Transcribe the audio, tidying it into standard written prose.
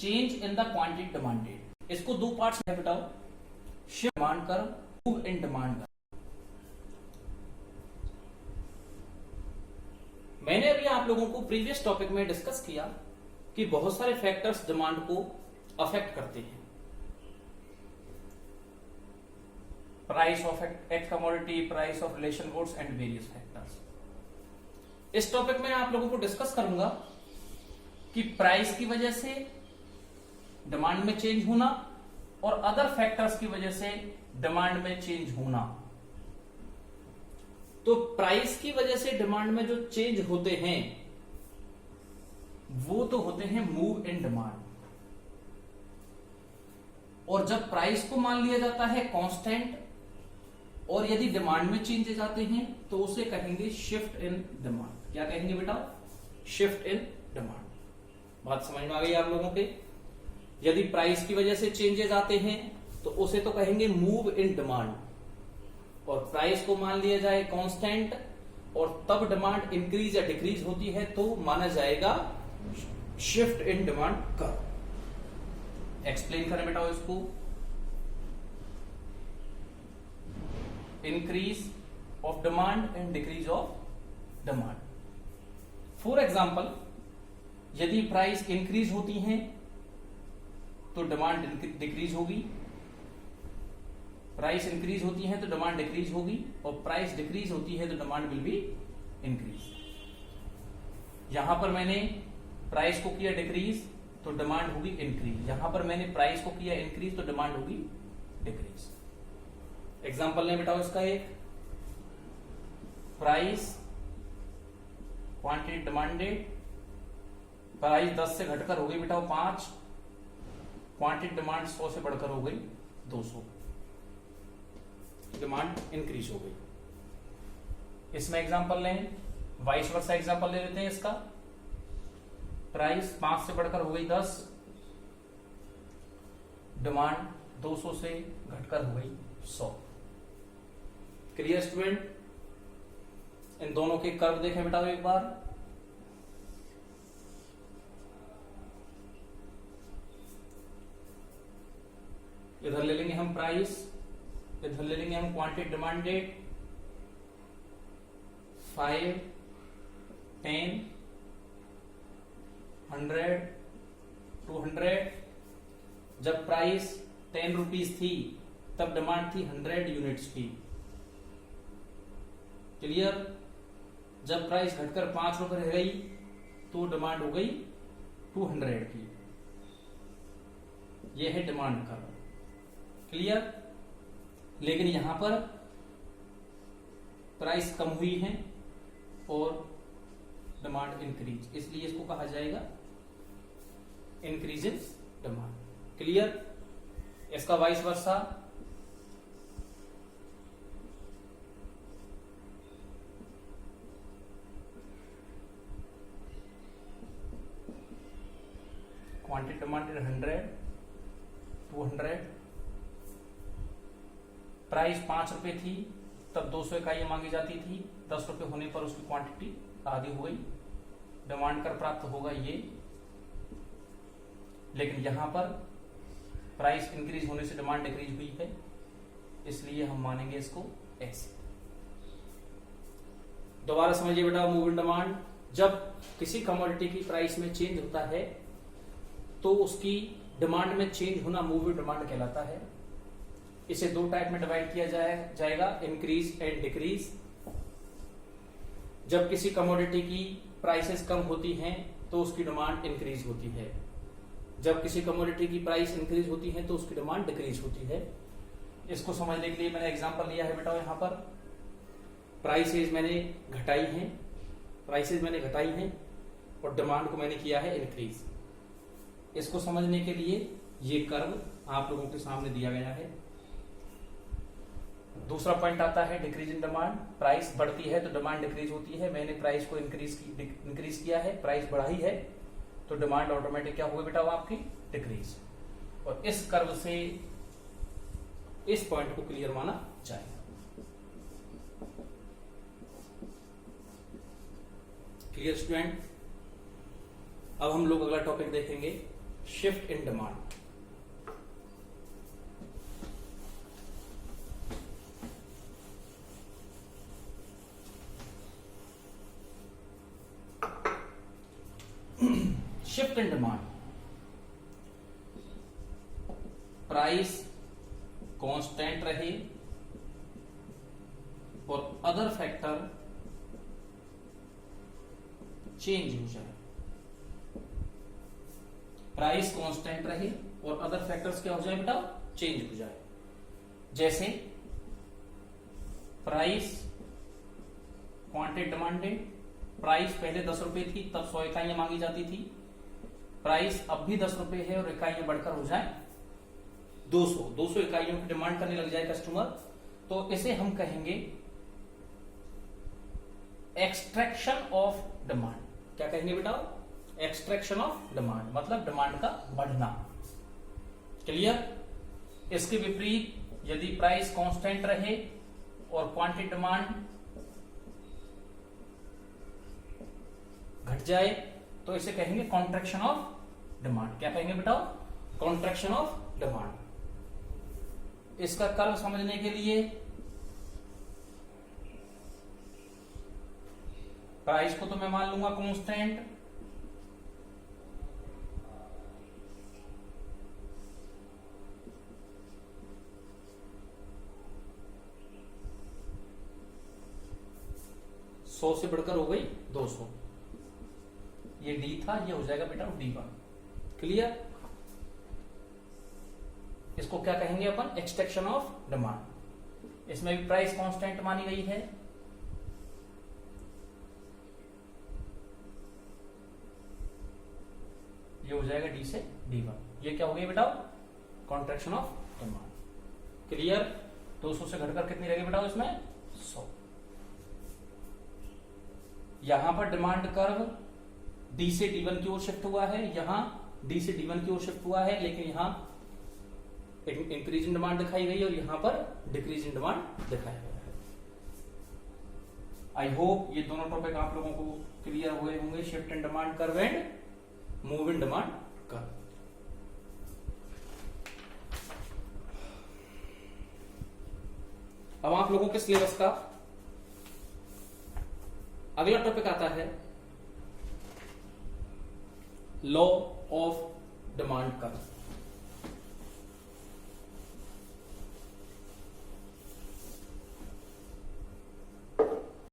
Change in the quantity demanded. इसको दो parts में बताओ, शिफ्ट डिमांड कर, मूव इन डिमांड कर। मैंने अभी आप लोगों को प्रीवियस टॉपिक में डिस्कस किया कि बहुत सारे फैक्टर्स डिमांड को अफेक्ट करते हैं। Price of act commodity, price of relation goods and various factors. इस टॉपिक में आप लोगों को डिस्कस करूंगा कि प्राइस की वजह से डिमांड में चेंज होना और अदर फैक्टर्स की वजह से डिमांड में चेंज होना। तो प्राइस की वजह से डिमांड में जो चेंज होते हैं वो तो होते हैं मूव इन डिमांड। और जब प्राइस को मान लिया जाता है कांस्टेंट और यदि डिमांड में चेंजेस आते हैं तो उसे कहेंगे शिफ्ट इन डिमांड। क्या कहेंगे बेटा? Shift in demand. बात समझ में आ गई आप लोगों के? यदि प्राइस की वजह से चेंजेस आते हैं तो उसे तो कहेंगे मूव इन डिमांड, और प्राइस को मान लिया जाए कांस्टेंट और तब डिमांड इंक्रीज या डिक्रीज होती है तो माना जाएगा shift in demand curve. Explain करें बेटा इसको। Increase of demand and decrease of demand. For example, यदि प्राइस इंक्रीज होती है तो डिमांड डिक्रीज होगी, प्राइस इंक्रीज होती है तो डिमांड डिक्रीज होगी, और प्राइस डिक्रीज होती है तो डिमांड विल बी इंक्रीज। यहां पर मैंने प्राइस को किया डिक्रीज तो डिमांड होगी इंक्रीज, यहां पर मैंने प्राइस को किया इंक्रीज तो डिमांड होगी डिक्रीज। एग्जांपल ले बेटा इसका एक, प्राइस क्वांटिटी डिमांडेड, प्राइस 10 से घटकर हो गई बेटा 5, क्वांटिटी डिमांड 100 से बढ़कर हो गई 200, डिमांड इंक्रीज हो गई। इसमें एग्जांपल लें, वाइस वर्सा एग्जांपल ले लेते हैं इसका। प्राइस 5 से बढ़कर हो गई 10, डिमांड 200 से घटकर हो गई 100। Clear student? इन दोनों के कर्व देखें बेटा एक बार। इधर ले लेंगे हम प्राइस, इधर ले लेंगे हम क्वांटिटी डिमांडेड 5, 10, 100, 200। जब प्राइस 10 रुपीज थी तब डिमांड थी 100 यूनिट्स की। क्लियर? जब प्राइस घटकर 5 रुपए रह गई तो डिमांड हो गई 200 की। यह है डिमांड कर्व। क्लियर? लेकिन यहां पर प्राइस कम हुई है और डिमांड इंक्रीज, इसलिए इसको कहा जाएगा इंक्रीज इन डिमांड। क्लियर? इसका vice versa, quantity demanded 100, 200, price 5 रुपए थी तब 200 इकाइयां मांगी जाती थी, 10 रुपए होने पर उसकी क्वांटिटी आधी हो गई, डिमांड कर प्राप्त होगा ये। लेकिन यहां पर प्राइस इंक्रीज होने से डिमांड डिक्रीज हुई है, इसलिए हम मानेंगे इसको ऐसे। दोबारा समझिए बेटा, मूव इन डिमांड। जब किसी कमोडिटी की प्राइस में चेंज होता है तो उसकी डिमांड में चेंज होना मूव इन डिमांड कहलाता है। इसे दो टाइप में डिवाइड किया जाएगा, इंक्रीज एंड डिक्रीज। जब किसी कमोडिटी की प्राइसेस कम होती हैं तो उसकी डिमांड इंक्रीज होती है, जब किसी कमोडिटी की प्राइस इंक्रीज होती है तो उसकी डिमांड डिक्रीज होती है। इसको समझने के लिए मैंने एग्जांपल लिया है बेटा, यहां पर प्राइसेस मैंने घटाई हैं और डिमांड को मैंने किया है इंक्रीज। इसको समझने के लिए ये कर्व आप लोगों के सामने दिया गया है। दूसरा पॉइंट आता है डिक्रीज इन डिमांड। प्राइस बढ़ती है तो डिमांड डिक्रीज होती है। मैंने प्राइस को इंक्रीज किया है, प्राइस बढ़ाई है तो डिमांड ऑटोमेटिक क्या होगी बेटा, वो आपकी डिक्रीज। और इस कर्व से इस पॉइंट को क्लियर माना जाएगा। Clear student? अब हम लोग अगला टॉपिक देखेंगे shift in demand. Shift in demand, price constant रहे और अदर फैक्टर चेंज हो जाए। प्राइस कांस्टेंट रहे और अदर फैक्टर्स क्या हो जाए बेटा, चेंज हो जाए। जैसे प्राइस क्वांटिटी डिमांडेड, प्राइस पहले 10 रुपए थी तब 100 इकाइयां मांगी जाती थी, प्राइस अब भी 10 रुपए है और इकाइयां बढ़कर हो जाए 200 इकाइयों की डिमांड करने लग जाए कस्टमर, तो इसे हम कहेंगे एक्सट्रैक्शन ऑफ डिमांड। क्या कहेंगे बेटा, एक्सट्रैक्शन ऑफ डिमांड, मतलब डिमांड का बढ़ना। क्लियर। इसके विपरीत यदि प्राइस कांस्टेंट रहे और क्वांटिटी डिमांड घट जाए तो इसे कहेंगे कॉन्ट्रैक्शन ऑफ डिमांड। क्या कहेंगे बेटा, कॉन्ट्रैक्शन ऑफ डिमांड। इसका कर्व समझने के लिए प्राइस को तो मैं मान लूंगा कांस्टेंट, सौ से बढ़कर हो गई 200, ये डी था, ये हो जाएगा बेटा D1। क्लियर। इसको क्या कहेंगे अपन, एक्सट्रैक्शन ऑफ डिमांड। इसमें भी प्राइस कांस्टेंट मानी गई है, ये हो जाएगा D से D1। ये क्या हो गई बेटा, कॉन्ट्रैक्शन ऑफ डिमांड। क्लियर। 200 से घटकर कितनी रहेगी बेटा इसमें, 100। यहां पर डिमांड कर्व D से D1 की ओर शिफ्ट हुआ है, यहां D से D1 की ओर शिफ्ट हुआ है, लेकिन यहां इंक्रीज इन डिमांड दिखाई गई और यहां पर डिक्रीज इन डिमांड दिखाया गया है। आई होप ये दोनों टॉपिक आप लोगों को क्लियर हुए होंगे, shift in demand curve and move in demand curve. अब आप लोगों के सिलेबस का अगला टॉपिक आता है लॉ ऑफ डिमांड कर्व।